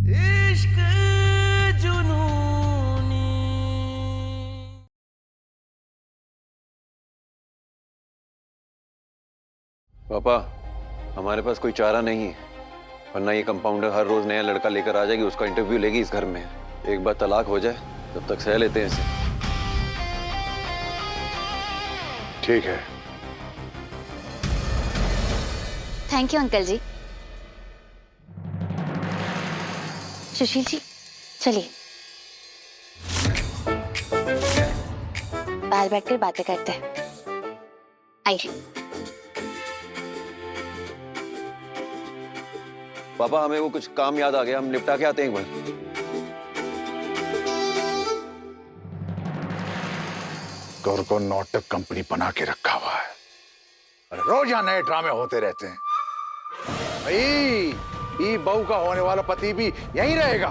इश्क जुनूनी। पापा, हमारे पास कोई चारा नहीं है, वरना ये कंपाउंडर हर रोज नया लड़का लेकर आ जाएगी, उसका इंटरव्यू लेगी इस घर में। एक बार तलाक हो जाए तब तक सह लेते हैं इसे। ठीक है। थैंक यू अंकल जी। सुशील जी चलिए, बाहर बैठकर बातें करते हैं। आइए। पापा, हमें वो कुछ काम याद आ गया, हम निपटा के आते हैं एक बार। गौर को नौटंक कंपनी बना के रखा हुआ है, रोज यहाँ नए ड्रामे होते रहते हैं। भाई, ये बहू का होने वाला पति भी यहीं रहेगा।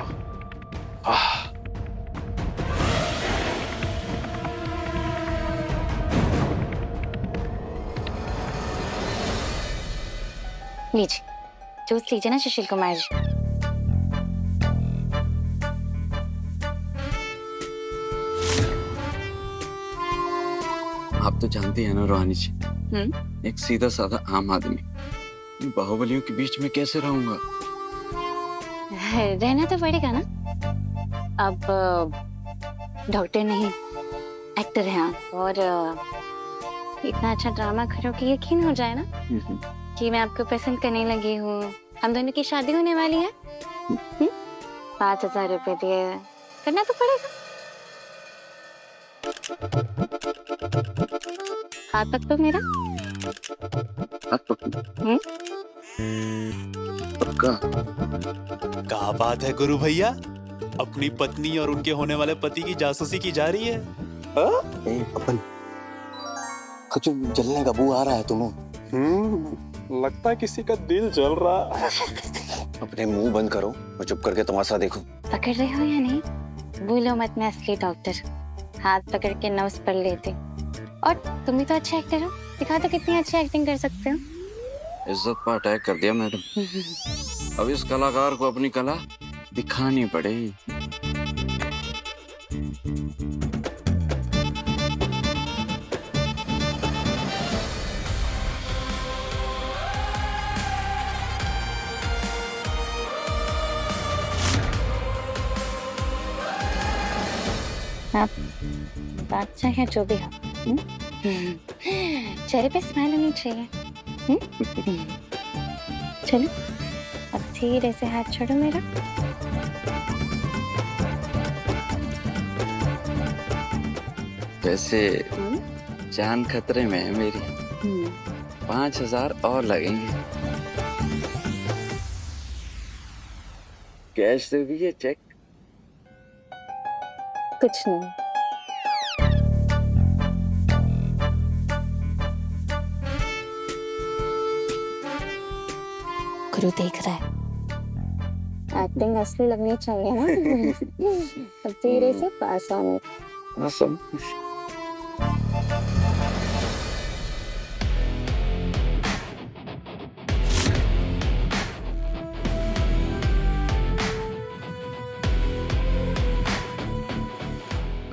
लीजिए, जूस लीजिए ना सुशील कुमार जी। आप तो जानती हैं ना रोहानी जी, एक सीधा साधा आम आदमी इन बाहुबलियों के बीच में कैसे रहूंगा? रहना तो पड़ेगा ना। अब डॉक्टर नहीं, एक्टर हैं आप, और इतना अच्छा ड्रामा करो कि यकीन हो जाए ना कि मैं आपको पसंद करने लगी हूँ। हम दोनों की शादी होने वाली है। 5,000 रुपए दिए, करना तो पड़ेगा। हाथ पकड़ो मेरा। पक्का? क्या बात है गुरु भैया, अपनी पत्नी और उनके होने वाले पति की जासूसी की जा रही है। अपन कुछ जलने का बू आ रहा है तुम्हें? लगता है किसी का दिल जल रहा। अपने मुंह बंद करो और चुप करके तमाशा देखो। पकड़ रहे हो या नहीं? भूलो मत, मैं असली डॉक्टर, हाथ पकड़ के नर्व्स पढ़ लेते। और तुम भी तो अच्छे एक्टर हो, दिखा दो कितनी अच्छी एक्टिंग कर सकते हो। इज्जत पर अटैक कर दिया मैडम। अब इस कलाकार को अपनी कला दिखानी पड़ेगी। आप बादशाह है जो भी हो, चेहरे पे स्माइल होनी चाहिए। चलो अब धीरे से हाथ छोड़ो मेरा। वैसे जान खतरे में है मेरी। 5,000 और लगेंगे। कैश दोगी या चेक? कुछ नहीं। गुरु देख रहा है, एक्टिंग असली लगनी चाहिए ना। अब धीरे से पास आने। awesome.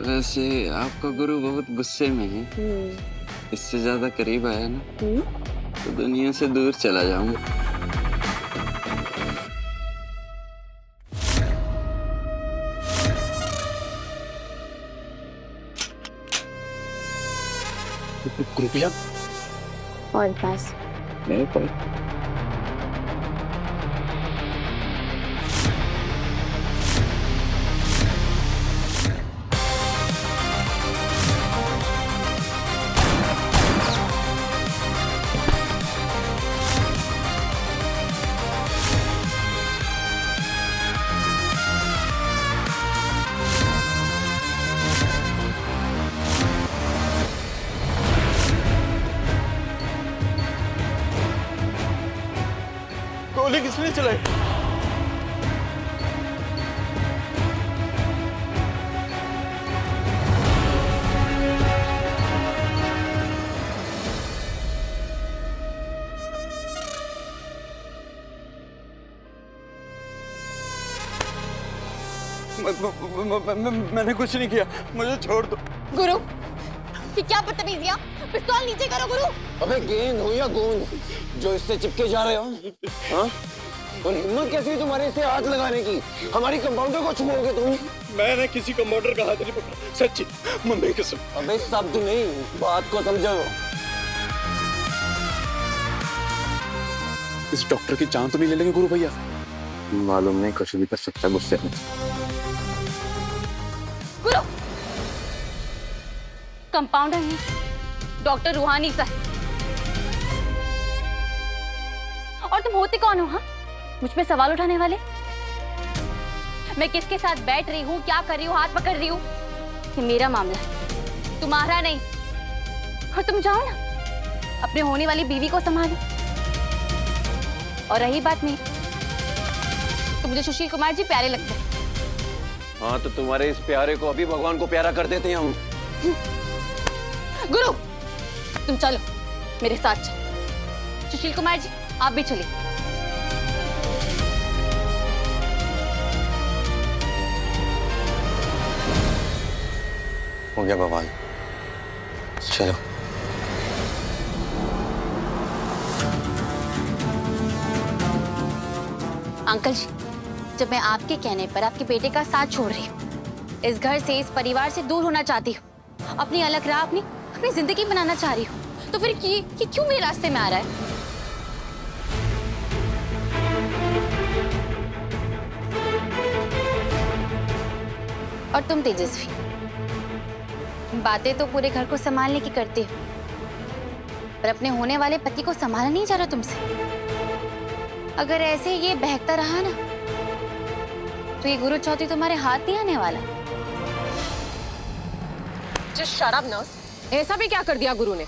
वैसे आपका गुरु बहुत गुस्से में है। इससे ज्यादा करीब आया ना तो दुनिया से दूर चला जाऊंगा। कृपया और बस मेरे को मैंने कुछ नहीं किया, मुझे छोड़ दो। गुरु, ये क्या बदतमीजियां? पिस्तौल नीचे करो गुरु। अबे गेंद हो या गोंद जो इससे चिपके जा रहे हो, हाँ? और हिम्मत कैसी है तुम्हारे इससे हाथ लगाने की? हमारी कंपाउंडर को छुओगे तुम? मैंने किसी कंपाउंडर का हाथ नहीं पकड़ा, सच्ची मम्मी कसम। अबे शब्द नहीं, बात को समझो। इस डॉक्टर की जान तो नहीं ले लेंगे गुरु भैया? मालूम नहीं, कुछ भी कर सकता गुस्से में। गुरु, कंपाउंडर नहीं, डॉक्टर रूहानी सर। और तुम होते कौन हो? हाँ, मुझ पे सवाल उठाने वाले? मैं किसके साथ बैठ रही हूँ, क्या कर रही हूँ, हाथ पकड़ रही हूँ, ये मेरा मामला है, तुम्हारा नहीं। और तुम जाओ ना, अपने होने वाली बीवी को संभालो। और रही बात मेरी, तो मुझे सुशील कुमार जी प्यारे लगते हैं। हाँ, तो तुम्हारे इस प्यारे को अभी भगवान को प्यारा कर देते हैं हम। गुरु, तुम चलो मेरे साथ चलो। सुशील कुमार जी, आप भी चलिए। हो गया बवाल, चलो। अंकल जी, जब मैं आपके कहने पर आपके बेटे का साथ छोड़ रही हूँ, इस घर से, इस परिवार से दूर होना चाहती हूँ, अपनी अलग राह, अपनी जिंदगी बनाना चाह रही हूँ, तो फिर ये क्यों मेरे रास्ते में आ रहा है? और तुम तेजस्वी, बातें तो पूरे घर को संभालने की करती हो, पर अपने होने वाले पति को संभाला नहीं जा रहा तुमसे। अगर ऐसे ये बहकता रहा ना, तो ये गुरु चौथी तुम्हारे हाथ नहीं आने वाला। Just shut up, nurse. ऐसा भी क्या कर दिया गुरु ने?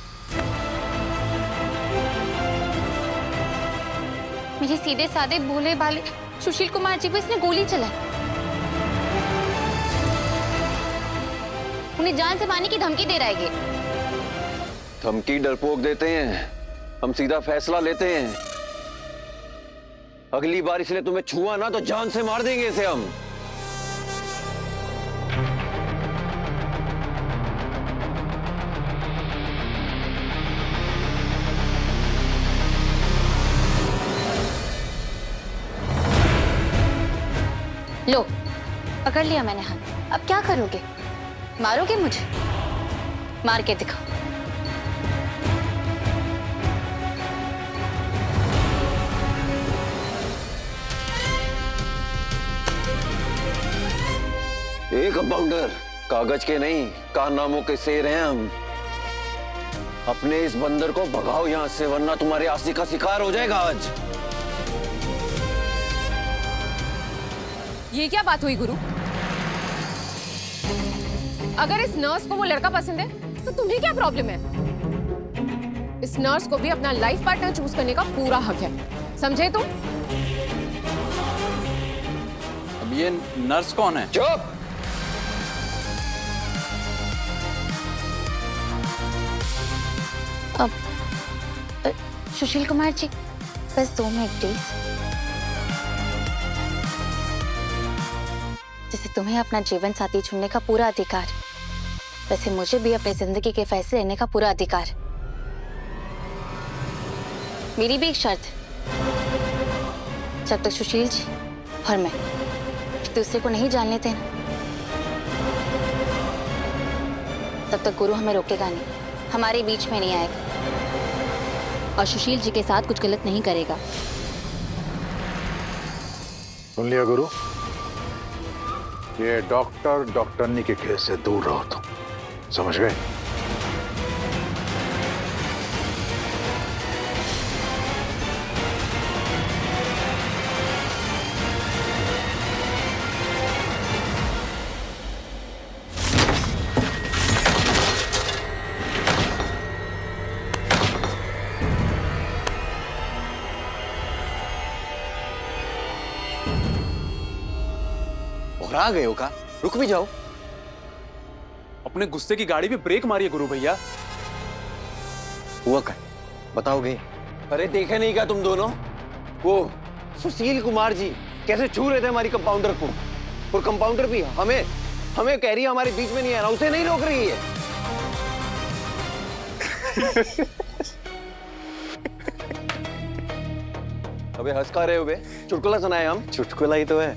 मेरे सीधे साधे भोले भाले सुशील कुमार जी को इसने गोली चलाई, उन्हें जान से मारने की धमकी दे रहा है ये। धमकी डरपोक देते हैं, हम सीधा फैसला लेते हैं। अगली बार इसने तुम्हें छुआ ना तो जान से मार देंगे इसे हम। लो, पकड़ लिया मैंने हाथ, अब क्या करोगे? मारोगे मुझे? मार के दिखाओ। कंपाउंडर, कागज के नहीं, कारनामों के शेर हैं हम। अपने इस बंदर को भगाओ यहां से, वरना तुम्हारे आंसी का शिकार हो जाएगा आज। ये क्या बात हुई गुरु? अगर इस नर्स को वो लड़का पसंद है, तो तुम्हें क्या प्रॉब्लम है? इस नर्स को भी अपना लाइफ पार्टनर चूज करने का पूरा हक है, समझे तुम? अब ये नर्स कौन है? चुप! अब सुशील कुमार जी, बस 2 मिनट प्लीज। जैसे तुम्हें अपना जीवन साथी चुनने का पूरा अधिकार, वैसे मुझे भी अपनी जिंदगी के फैसले लेने का पूरा अधिकार। मेरी भी एक शर्त है, जब तक सुशील जी और मैं एक दूसरे को नहीं जान लेते ना, तब तक गुरु हमें रोकेगा नहीं, हमारे बीच में नहीं आएगा और सुशील जी के साथ कुछ गलत नहीं करेगा। सुन लिया गुरु, ये डॉक्टरनी के केस से दूर रहो तुम, समझ गए? घबरा गए हो का? रुक भी जाओ। अपने गुस्से की गाड़ी पे ब्रेक मारिए गुरु भैया। हुआ क्या? बताओगे? अरे देखे नहीं क्या तुम दोनों? वो सुशील कुमार जी कैसे छू रहे थे हमारी कंपाउंडर को? और कंपाउंडर भी हमें हमें कह रही है हमारे बीच में नहीं आना, उसे नहीं रोक रही है। अबे हंस का रहे हो बे? चुटकुला सुनाए हम। चुटकुला ही तो है।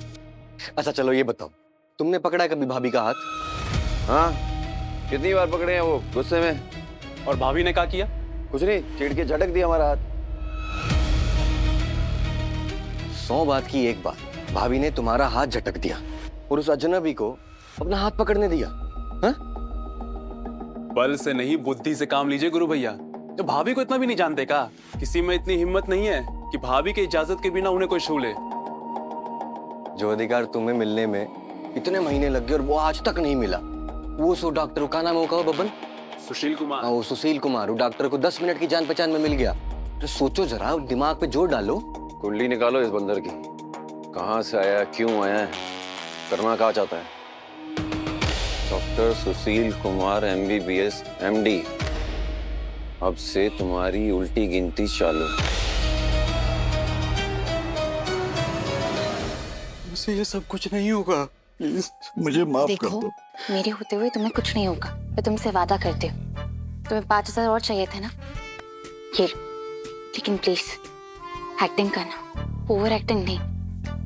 अच्छा चलो ये बताओ, तुमने पकड़ा कभी भाभी का हाथ? हाँ, कितनी बार पकड़े हैं वो गुस्से में। और भाभी ने क्या किया? कुछ नहीं, चिढ़ के झटक दिया हमारा हाथ। 100 बात की एक बात, भाभी ने तुम्हारा हाथ झटक दिया और उस अजनबी को अपना हाथ पकड़ने दिया। हाँ? बल से नहीं बुद्धि से काम लीजिए गुरु भैया। जो भाभी को इतना भी नहीं जानते का? किसी में इतनी हिम्मत नहीं है कि भाभी की इजाजत के बिना उन्हें कोई छू ले। जो अधिकार तुम्हें मिलने में इतने महीने लग गए और वो आज तक नहीं मिला, वो सो डॉक्टर का नाम होगा बबन? सुशील कुमार। हाँ, वो सुशील कुमार, वो डॉक्टर को 10 मिनट की जान पहचान में मिल गया। तो सोचो जरा, दिमाग पे जोर डालो। कुंडली निकालो इस बंदर की, कहाँ से आया, क्यों आया है, करना क्या चाहता है। Doctor Sushil Kumar MBBS MD, अब से तुम्हारी उल्टी गिनती चालू। मुझसे ये सब कुछ नहीं होगा, प्लीज मुझे माफ कर देखो, दो। मेरे होते हुए तुम्हें कुछ नहीं होगा। मैं तुमसे वादा करती हूँ। तुम्हें 5000 और चाहिए थे ना, ये लो। लेकिन प्लीज एक्टिंग करना, ओवर एक्टिंग नहीं।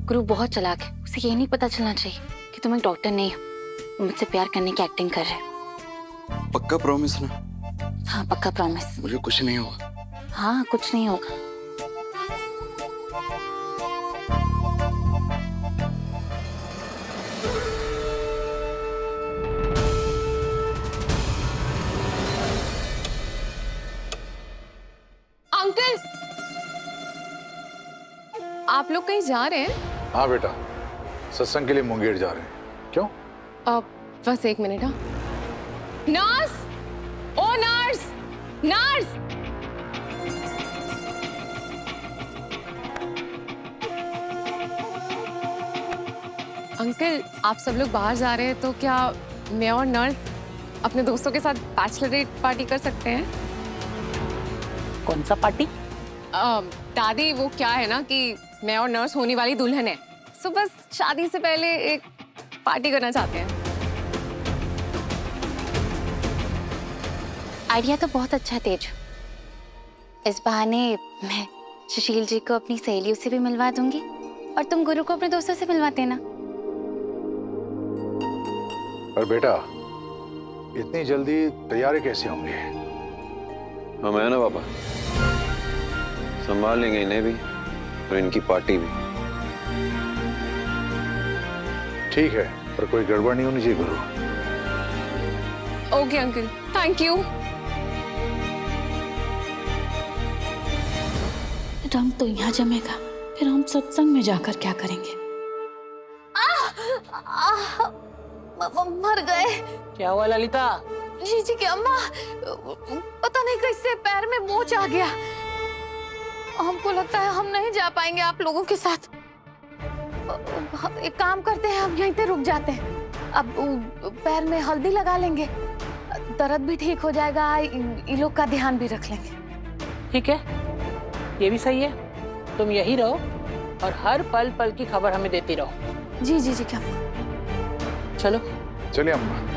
गुरु बहुत चालाक है, उसे ये नहीं पता चलना चाहिए कि तुम एक डॉक्टर नहीं हो, मुझसे प्यार करने की एक्टिंग कर रहे हो। पक्का प्रॉमिस ना? हाँ पक्का प्रॉमिस। मुझे कुछ नहीं होगा। हाँ कुछ नहीं होगा। अंकल, आप लोग कहीं जा रहे हैं? हाँ बेटा, सत्संग के लिए मुंगेर जा रहे हैं। क्यों? बस एक मिनट। हाँ, नर्स, ओ नर्स, नर्स। अंकल, आप सब लोग बाहर जा रहे हैं तो क्या मैं और नर्स अपने दोस्तों के साथ बैचलरेट पार्टी कर सकते हैं? कौन सा पार्टी? दादी, वो क्या है ना कि मैं और नर्स होने वाली दुल्हन है, सो बस शादी से पहले एक पार्टी करना चाहते हैं। आइडिया तो बहुत अच्छा है तेज। इस बहाने मैं सुशील जी को अपनी सहेलियों से भी मिलवा दूंगी और तुम गुरु को अपने दोस्तों से मिलवा देना। पर बेटा, इतनी जल्दी तैयारी कैसे होंगी? हम है ना पापा, संभाल लेंगे इन्हें भी और इनकी पार्टी भी। ठीक है, पर कोई गड़बड़ नहीं होनी चाहिए गुरु। Okay uncle, thank you. रंग तो यहाँ जमेगा, फिर हम सत्संग में जाकर क्या करेंगे? मर गए। क्या हुआ ललिता? जी जी क्या अम्मा, पता नहीं कैसे पैर में मोच आ गया। हमको लगता है हम नहीं जा पाएंगे आप लोगों के साथ। एक काम करते हैं, हम यहीं पे रुक जाते हैं। अब पैर में हल्दी लगा लेंगे, दर्द भी ठीक हो जाएगा, इन लोग का ध्यान भी रख लेंगे। ठीक है, ये भी सही है। तुम यही रहो और हर पल पल की खबर हमें देती रहो। जी जी जी क्या। चलो चलिए अम्मा।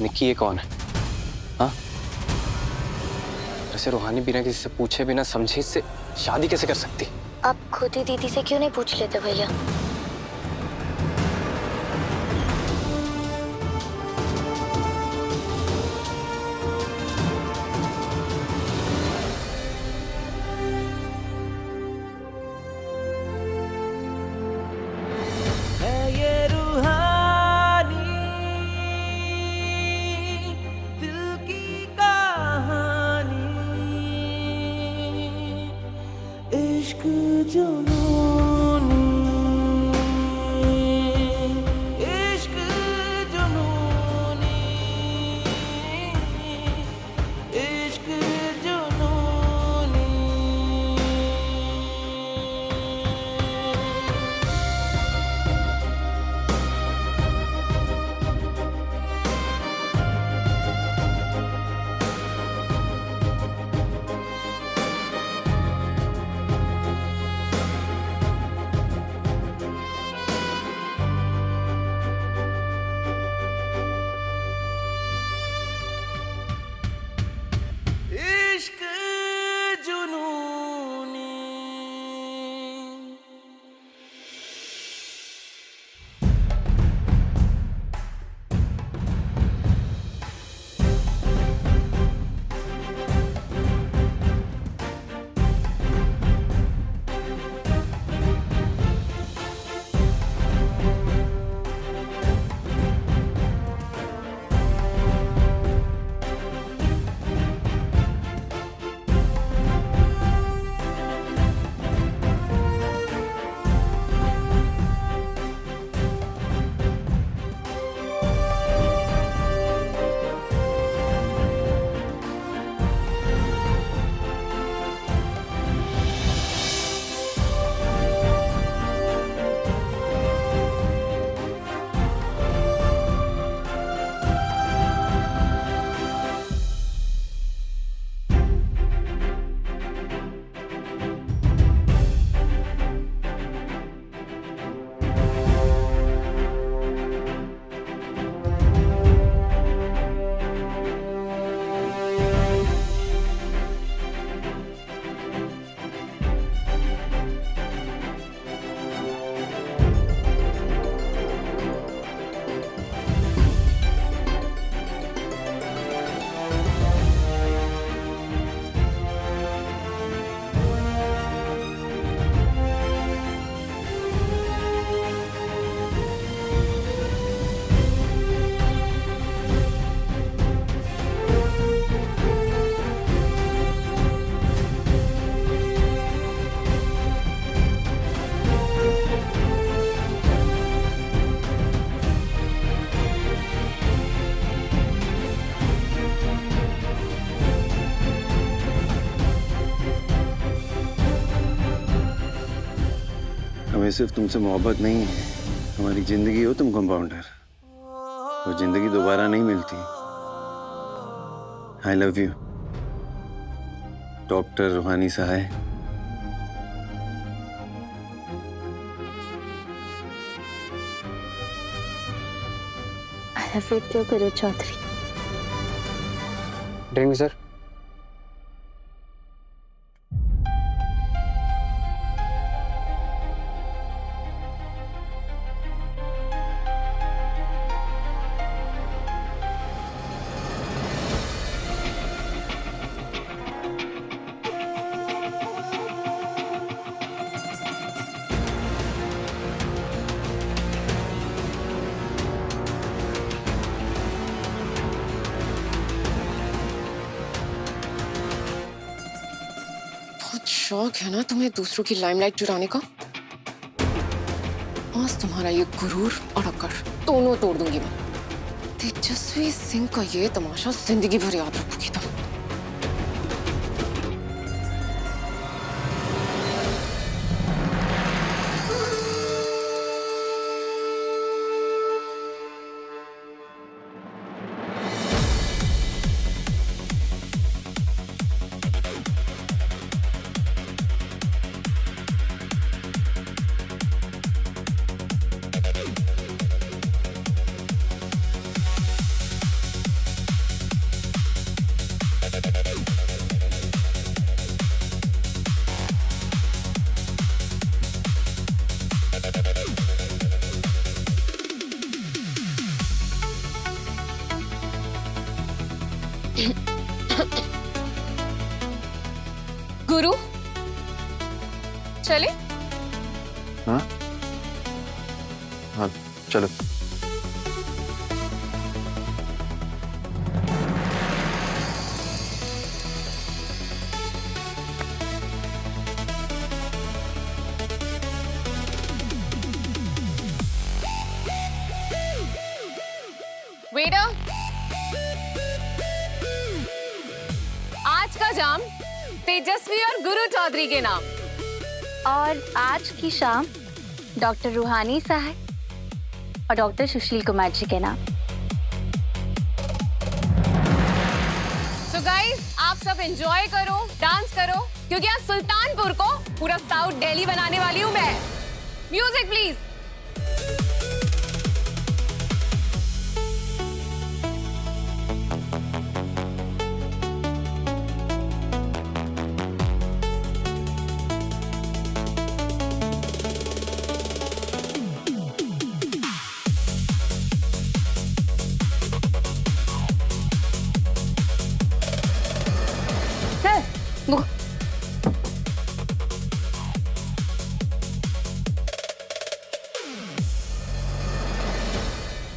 निक्की ये कौन है? हाँ, ऐसे रूहानी बिना किसी से पूछे बिना समझे इससे शादी कैसे कर सकती? आप खुद ही दीदी से क्यों नहीं पूछ लेते भैया? हमें सिर्फ तुमसे मोहब्बत नहीं है, हमारी जिंदगी हो तुम कंपाउंडर। वो जिंदगी दोबारा नहीं मिलती। आई लव यू डॉक्टर रूहानी सहाय। I love you to Guru Chaudhary. Drink sir. शौक है ना तुम्हें दूसरों की लाइमलाइट चुराने का। आज तुम्हारा ये गुरूर और अक्कड़ दोनों तोड़ दूंगी मैं। तेजस्वी सिंह का ये तमाशा जिंदगी भर याद रखोगी तुम। गुरु चले। हाँ हाँ चलो। वेटर, आज का जाम तेजस्वी और गुरु चौधरी के नाम। और आज की शाम डॉक्टर रूहानी साहब और डॉक्टर सुशील कुमार जी के नाम। So guys, आप सब एंजॉय करो, डांस करो, क्योंकि आज सुल्तानपुर को पूरा साउथ दिल्ली बनाने वाली हूँ मैं। Music please.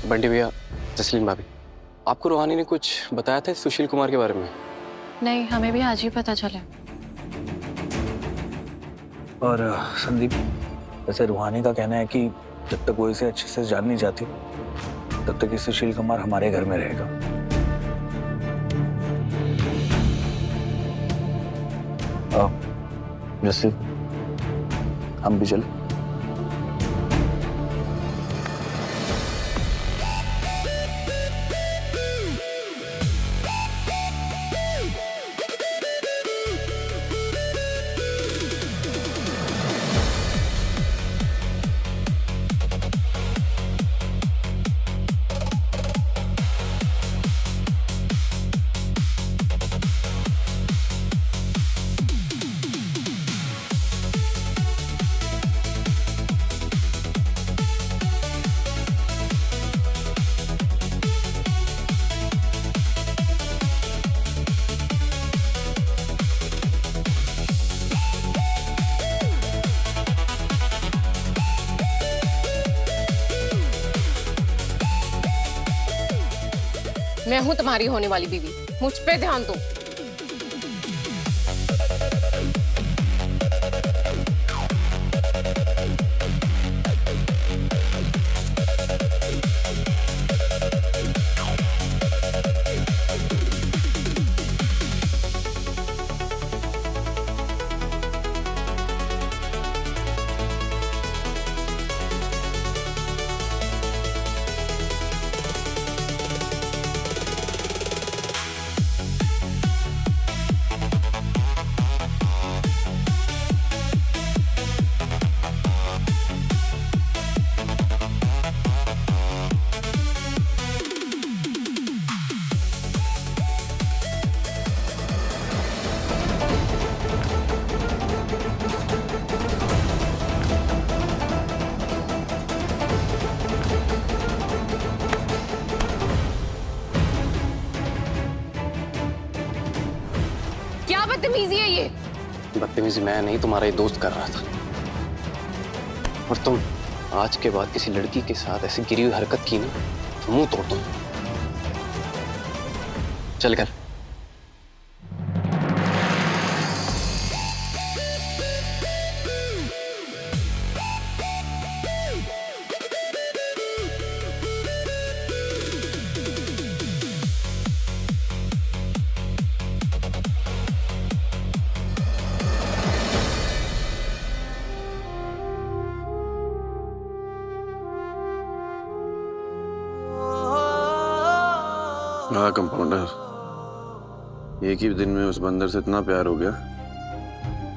बंटी भैया, जसलीन भाभी, आपको रूहानी ने कुछ बताया था सुशील कुमार के बारे में? नहीं, हमें भी आज ही पता चला। और संदीप, वैसे रूहानी का कहना है कि जब तक वो इसे अच्छे से जान नहीं जाती तब तक ये सुशील कुमार हमारे घर में रहेगा। जैसे हम भी चले। मैं हूं तुम्हारी होने वाली बीवी, मुझ पे ध्यान दो। बदतमीजी है ये। बदतमीजी मैं नहीं, तुम्हारा ये दोस्त कर रहा था। और तुम आज के बाद किसी लड़की के साथ ऐसी गिरी हुई हरकत की ना तो मुंह तोड़ दूं। चल कर। हाँ कंपाउंडर, एक ही दिन में उस बंदर से इतना प्यार हो गया,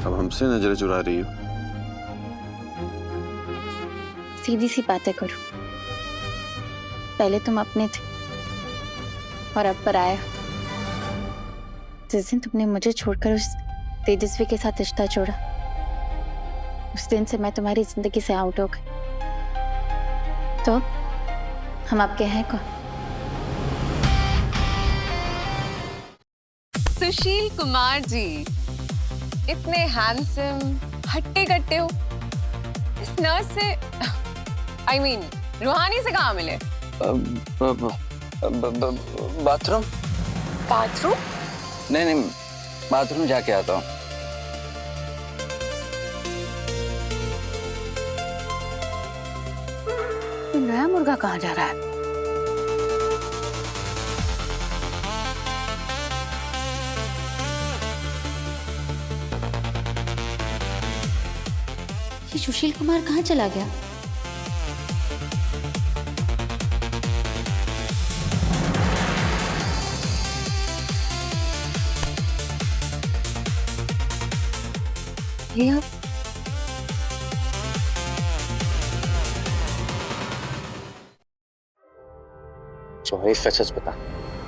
अब हमसे नजरें चुरा रही हो। सीधी सी बातें करो, पहले तुम अपने थे और अब पर आए हो। जिस दिन तुमने मुझे छोड़कर उस तेजस्वी के साथ रिश्ता जोड़ा, उस दिन से मैं तुम्हारी जिंदगी से आउट हो गई। तो हम आपके हैं कौन? सुशील कुमार जी, इतने हैंडसम, हट्टे कट्टे हो। इस नर्स से, I mean, रूहानी से कहाँ मिले? बाथरूम? बाथरूम? नहीं, बाथरूम जाके आता हूँ। नया मुर्गा कहाँ जा रहा है? सुशील कुमार कहाँ चला गया? ये आप सोहानी सच सच बता,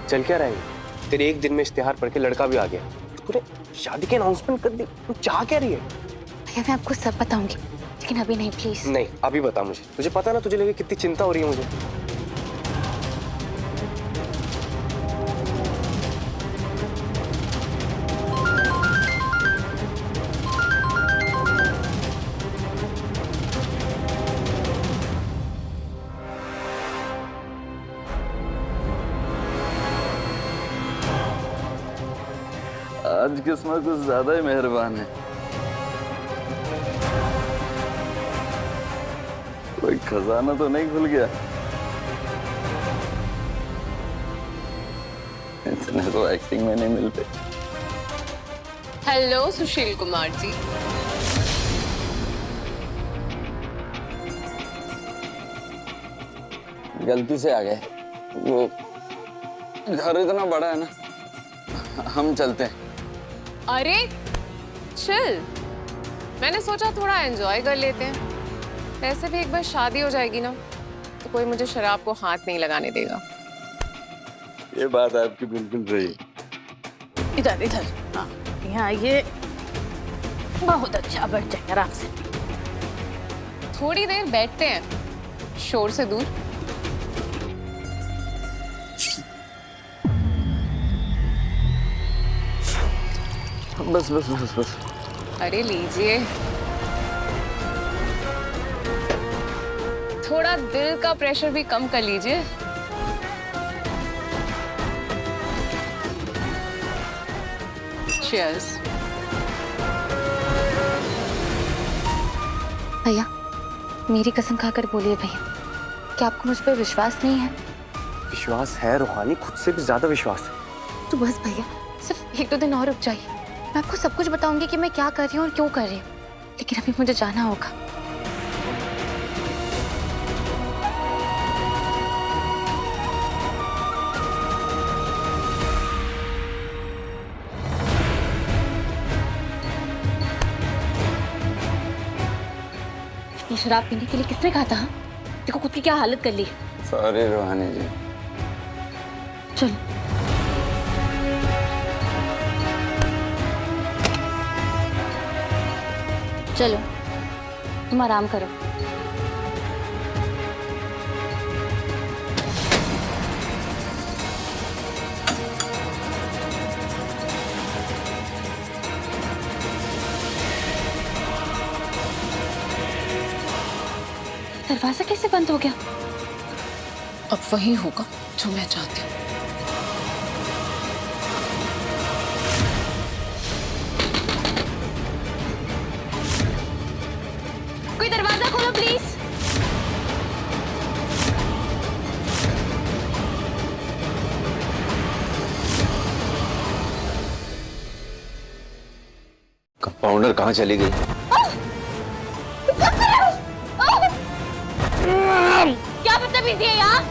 चल क्या रहा है? तेरे एक दिन में इश्तिहार पढ़ के लड़का भी आ गया, तूने शादी की अनाउंसमेंट कर दी, तू चाह क्या रही है? भैया मैं आपको सब बताऊंगी, लेकिन अभी नहीं प्लीज। नहीं अभी बता मुझे, तुझे पता ना तुझे लगे कितनी चिंता हो रही है मुझे। आज किस्मत कुछ ज्यादा ही मेहरबान है। कोई खजाना तो नहीं खुल गया? इतने तो एक्टिंग में नहीं मिलते। हेलो सुशील कुमार जी। गलती से आ गए। वो घर इतना बड़ा है ना, हम चलते हैं। अरे चिल, मैंने सोचा थोड़ा एंजॉय कर लेते हैं। वैसे भी एक बार शादी हो जाएगी ना तो कोई मुझे शराब को हाथ नहीं लगाने देगा। ये बात आपकी बिल्कुल सही। इधर इधर, हाँ यहाँ आइए। बहुत अच्छा, बैठ जाए आराम से। थोड़ी देर बैठते हैं, शोर से दूर। बस बस बस बस। अरे लीजिए, थोड़ा दिल का प्रेशर भी कम कर लीजिए। Cheers। भैया मेरी कसम खाकर बोलिए भैया, क्या आपको मुझ पर विश्वास नहीं है? विश्वास है रूहानी, खुद से भी ज्यादा विश्वास है। तो बस भैया सिर्फ एक दो दिन और रुक जाइए, मैं आपको सब कुछ बताऊंगी कि मैं क्या कर रही हूँ और क्यों कर रही हूँ, लेकिन अभी मुझे जाना होगा। ये शराब पीने के लिए किसने कहा था? देखो खुद की क्या हालत कर ली। सॉरी रूहानी जी। चलो चलो तुम आराम करो। दरवाजा कैसे बंद हो गया? अब वही होगा जो मैं चाहती हूँ। कोई दरवाजा खोलो प्लीज। कंपाउंडर कहाँ चली गई? क्या बदतमीजी है यार?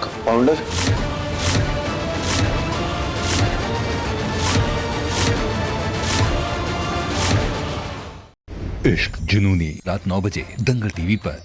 कंपाउंडर इश्क जुनूनी, रात 9 बजे दंगल टीवी पर।